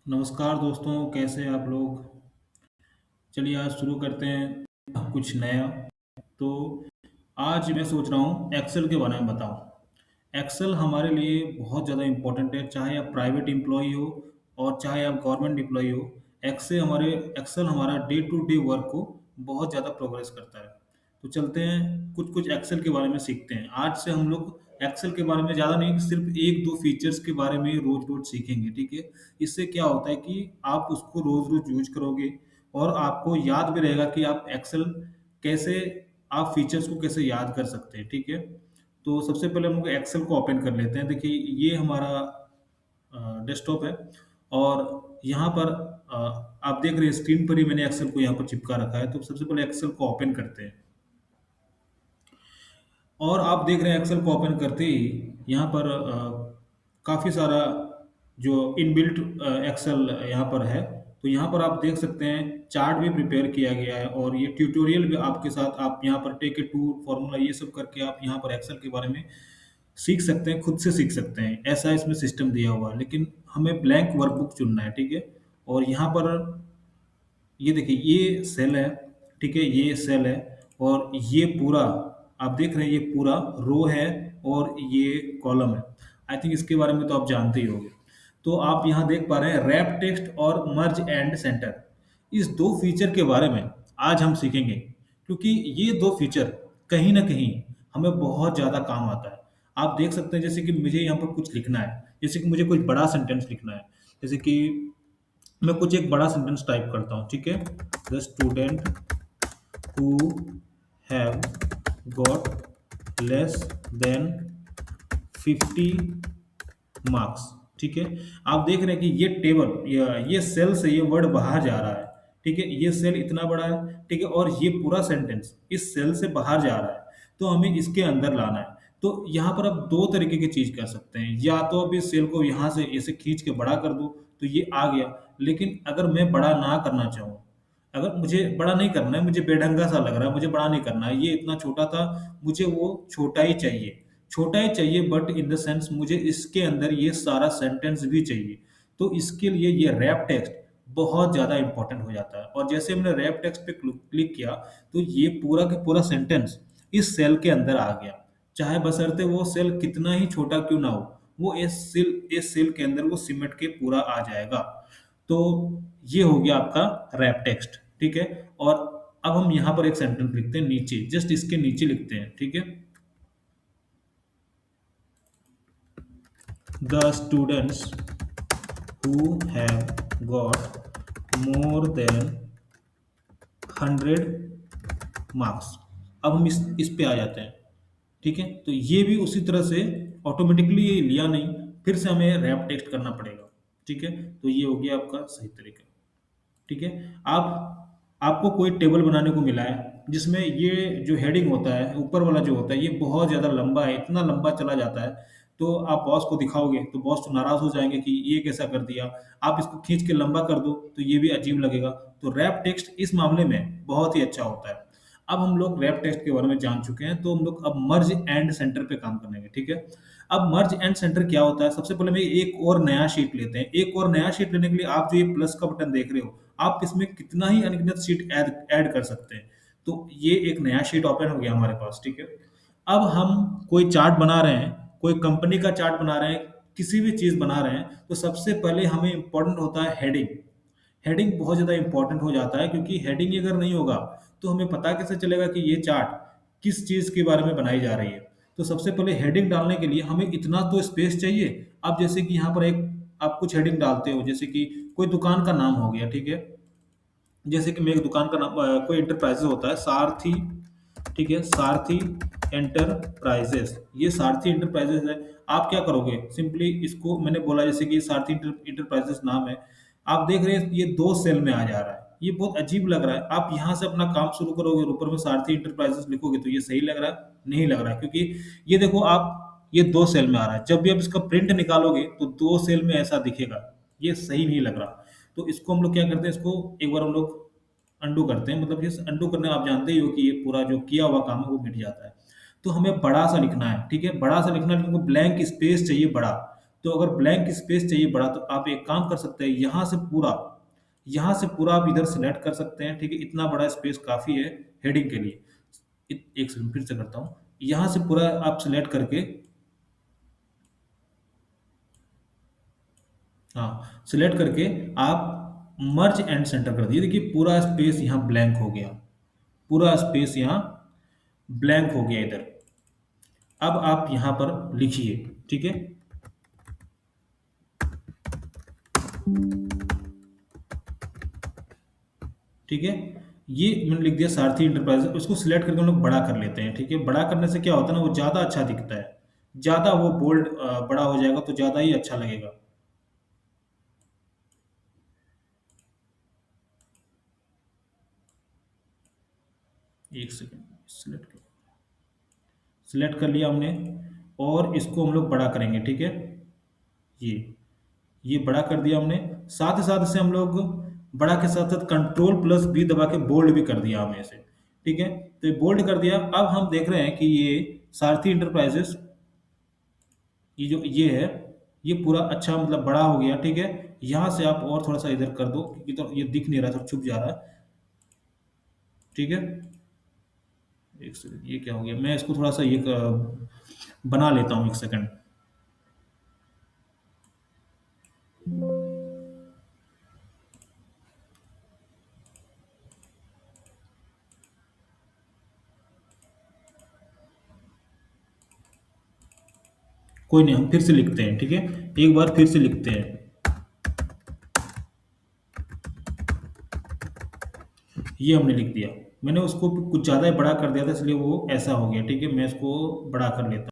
नमस्कार दोस्तों, कैसे हैं आप लोग? चलिए आज शुरू करते हैं कुछ नया। तो आज मैं सोच रहा हूँ एक्सेल के बारे में बताऊँ। एक्सेल हमारे लिए बहुत ज़्यादा इम्पोर्टेंट है, चाहे आप प्राइवेट एम्प्लॉई हो और चाहे आप गवर्नमेंट एम्प्लॉई हो। एक्सेल हमारा डे टू डे वर्क को बहुत ज़्यादा प्रोग्रेस करता है। तो चलते हैं कुछ-कुछ एक्सेल के बारे में सीखते हैं। आज से हम लोग एक्सेल के बारे में ज़्यादा नहीं, सिर्फ़ 1-2 फीचर्स के बारे में रोज़-रोज़ सीखेंगे, ठीक है? इससे क्या होता है कि आप उसको रोज़-रोज़ यूज़ करोगे और आपको याद भी रहेगा कि आप एक्सेल कैसे आप फीचर्स को कैसे याद कर सकते हैं, ठीक है? तो सबसे पहले हम लोग एक्सेल को ओपन कर लेते हैं। देखिए ये हमारा डेस्कटॉप है और यहाँ पर आप देख रहे हैं स्क्रीन पर ही मैंने एक्सेल को यहाँ पर चिपका रखा है। तो सबसे पहले एक्सेल को ओपन करते हैं और आप देख रहे हैं एक्सेल को ओपन करते ही यहाँ पर काफ़ी सारा जो इनबिल्ट एक्सेल यहाँ पर है। तो यहाँ पर आप देख सकते हैं चार्ट भी प्रिपेयर किया गया है और ये ट्यूटोरियल भी आपके साथ आप यहाँ पर टेक ए टू फॉर्मूला ये सब करके आप यहाँ पर एक्सेल के बारे में सीख सकते हैं, खुद से सीख सकते हैं। ऐसा इसमें सिस्टम दिया हुआ है, लेकिन हमें ब्लैंक वर्कबुक चुनना है, ठीक है? और यहाँ पर ये देखिए ये सेल है, ठीक है? ये सेल है और ये पूरा आप देख रहे हैं ये पूरा रो है और ये कॉलम है। आई थिंक इसके बारे में तो आप जानते ही होंगे। तो आप यहाँ देख पा रहे हैं रैप टेक्स्ट और मर्ज एंड सेंटर। इस 2 फीचर के बारे में आज हम सीखेंगे क्योंकि ये 2 फीचर कहीं न कहीं हमें बहुत ज़्यादा काम आता है। आप देख सकते हैं जैसे कि मुझे यहाँ पर कुछ लिखना है, जैसे कि मुझे कोई बड़ा सेंटेंस लिखना है, जैसे कि मैं कुछ एक बड़ा सेंटेंस टाइप करता हूँ, ठीक है? The student who have got less than 50 marks, ठीक है? आप देख रहे हैं कि ये टेबल ये सेल से ये वर्ड बाहर जा रहा है, ठीक है? ये सेल इतना बड़ा है, ठीक है? और ये पूरा सेंटेंस इस सेल से बाहर जा रहा है, तो हमें इसके अंदर लाना है। तो यहाँ पर आप 2 तरीके की चीज़ कर सकते हैं, या तो आप इस सेल को यहाँ से ऐसे खींच के बड़ा कर दो, तो ये आ गया। लेकिन अगर मैं बड़ा ना करना चाहूँ, अगर मुझे बड़ा नहीं करना है, मुझे बेढंगा सा लग रहा है, मुझे बड़ा नहीं करना है, ये इतना छोटा था, मुझे वो छोटा ही चाहिए। छोटा ही चाहिए बट इन द सेंस मुझे इसके अंदर ये सारा सेंटेंस भी चाहिए। तो इसके लिए ये रैप टेक्स्ट बहुत ज़्यादा इम्पोर्टेंट हो जाता है और जैसे हमने रैप टेक्स्ट पे क्लिक किया, तो ये पूरा का पूरा सेंटेंस इस सेल के अंदर आ गया। चाहे बशर्ते वो सेल कितना ही छोटा क्यों ना हो, वो इस सेल के अंदर वो सिमट के पूरा आ जाएगा। तो ये हो गया आपका रैप टेक्स्ट, ठीक है? और अब हम यहाँ पर एक सेंटेंस लिखते हैं नीचे, जस्ट इसके नीचे लिखते हैं, ठीक है? The students who have got more than 100 marks. अब हम इस पे आ जाते हैं, ठीक है? तो ये भी उसी तरह से ऑटोमेटिकली लिया नहीं, फिर से हमें रैप टेक्स्ट करना पड़ेगा, ठीक है? तो ये हो गया आपका सही तरीका, ठीक है? आपको कोई टेबल बनाने को मिला है, जिसमें ये जो हेडिंग होता है, ऊपर वाला जो होता है, ये बहुत ज़्यादा लंबा है, इतना लंबा चला जाता है, तो आप बॉस को दिखाओगे, तो बॉस तो नाराज़ हो जाएँगे कि ये कैसा कर दिया? आप इसको खींच के लंबा कर दो, तो ये भी अजीब लगेगा। तो रैप टेक्स्ट इस मामले में बहुत ही अच्छा होता है। अब हम लोग रैप टेक्स्ट के बारे में जान चुके हैं, तो हम लोग अब मर्ज एंड सेंटर पे काम करेंगे, ठीक है? अब मर्ज एंड सेंटर क्या होता है? सबसे पहले में एक और नया शीट लेते हैं। एक और नया शीट लेने के लिए आप जो ये प्लस का बटन देख रहे हो, आप इसमें कितना ही अनगिनत शीट ऐड ऐड कर सकते हैं। तो ये एक नया शीट ओपन हो गया हमारे पास, ठीक है? अब हम कोई चार्ट बना रहे हैं, कोई कंपनी का चार्ट बना रहे हैं, किसी भी चीज़ बना रहे हैं, तो सबसे पहले हमें इम्पोर्टेंट होता है हेडिंग। हेडिंग बहुत ज़्यादा इम्पोर्टेंट हो जाता है क्योंकि हेडिंग ही अगर नहीं होगा, तो हमें पता कैसे चलेगा कि ये चार्ट किस चीज़ के बारे में बनाई जा रही है। तो सबसे पहले हेडिंग डालने के लिए हमें इतना तो स्पेस चाहिए। अब जैसे कि यहाँ पर एक आप कुछ हेडिंग डालते हो, जैसे कि कोई दुकान का नाम हो गया, ठीक है? जैसे कि मैं एक दुकान का नाम कोई एंटरप्राइजेज़ होता है सारथी, ठीक है? सारथी एंटरप्राइजेज़, ये सारथी एंटरप्राइजेज़ है। आप क्या करोगे? सिंपली इसको मैंने बोला जैसे कि सारथी एंटरप्राइजेज़ नाम है। आप देख रहे हैं ये 2 सेल में आ जा रहा है। ये बहुत अजीब लग रहा है। आप यहाँ से अपना काम शुरू करोगे और ऊपर में सारथी एंटरप्राइजेज़ लिखोगे तो ये सही लग रहा है? नहीं लग रहा है क्योंकि ये देखो आप ये 2 सेल में आ रहा है। जब भी आप इसका प्रिंट निकालोगे तो 2 सेल में ऐसा दिखेगा। ये सही नहीं लग रहा। तो इसको हम लोग क्या करते हैं, इसको एक बार हम लोग अंडू करते हैं, मतलब ये अंडू करने आप जानते ही हो कि ये पूरा जो किया हुआ काम है वो मिट जाता है। तो हमें बड़ा सा लिखना है, ठीक है? बड़ा सा लिखना है, लेकिन ब्लैंक स्पेस चाहिए बड़ा। तो अगर ब्लैंक स्पेस चाहिए बड़ा तो आप एक काम कर सकते हैं, यहाँ से पूरा आप इधर सेलेक्ट कर सकते हैं, ठीक है, इतना बड़ा स्पेस काफ़ी है हेडिंग के लिए। एक सेकंड फिर से करता हूँ, यहाँ से पूरा आप सेलेक्ट करके, हाँ, सेलेक्ट करके आप मर्ज एंड सेंटर कर दिए। देखिए पूरा स्पेस यहाँ ब्लैंक हो गया, पूरा स्पेस यहाँ ब्लैंक हो गया इधर। अब आप यहाँ पर लिखिए, ठीक है, ठीक है, ये मैंने लिख दिया सारथी इंटरप्राइजेज। उसको सिलेक्ट करके हम लोग बड़ा कर लेते हैं, ठीक है। बड़ा करने से क्या होता है ना, वो ज़्यादा अच्छा दिखता है, ज़्यादा वो बोल्ड बड़ा हो जाएगा तो ज़्यादा ही अच्छा लगेगा। एक सेकेंड, सिलेक्ट कर लिया हमने, और इसको हम लोग बड़ा करेंगे, ठीक है। ये ये बड़ा कर दिया हमने। साथ ही साथ इसे हम लोग बड़ा के साथ साथ कंट्रोल+B दबा के बोल्ड भी कर दिया हमने इसे, ठीक है। तो ये बोल्ड कर दिया। अब हम देख रहे हैं कि ये सारथी इंटरप्राइजेस, ये जो ये है, ये पूरा अच्छा मतलब बड़ा हो गया, ठीक है। यहाँ से आप और थोड़ा सा इधर कर दो क्योंकि तो ये दिख नहीं रहा, सब छुप जा रहा है, ठीक है। एक सेकंड, ये क्या हो गया, मैं इसको थोड़ा सा ये बना लेता हूँ, एक सेकंड। कोई नहीं, हम फिर से लिखते हैं, ठीक है, एक बार फिर से लिखते हैं। ये हमने लिख दिया। मैंने उसको कुछ ज़्यादा ही बड़ा कर दिया था इसलिए वो ऐसा हो गया, ठीक है। मैं इसको बड़ा कर लेता हूँ।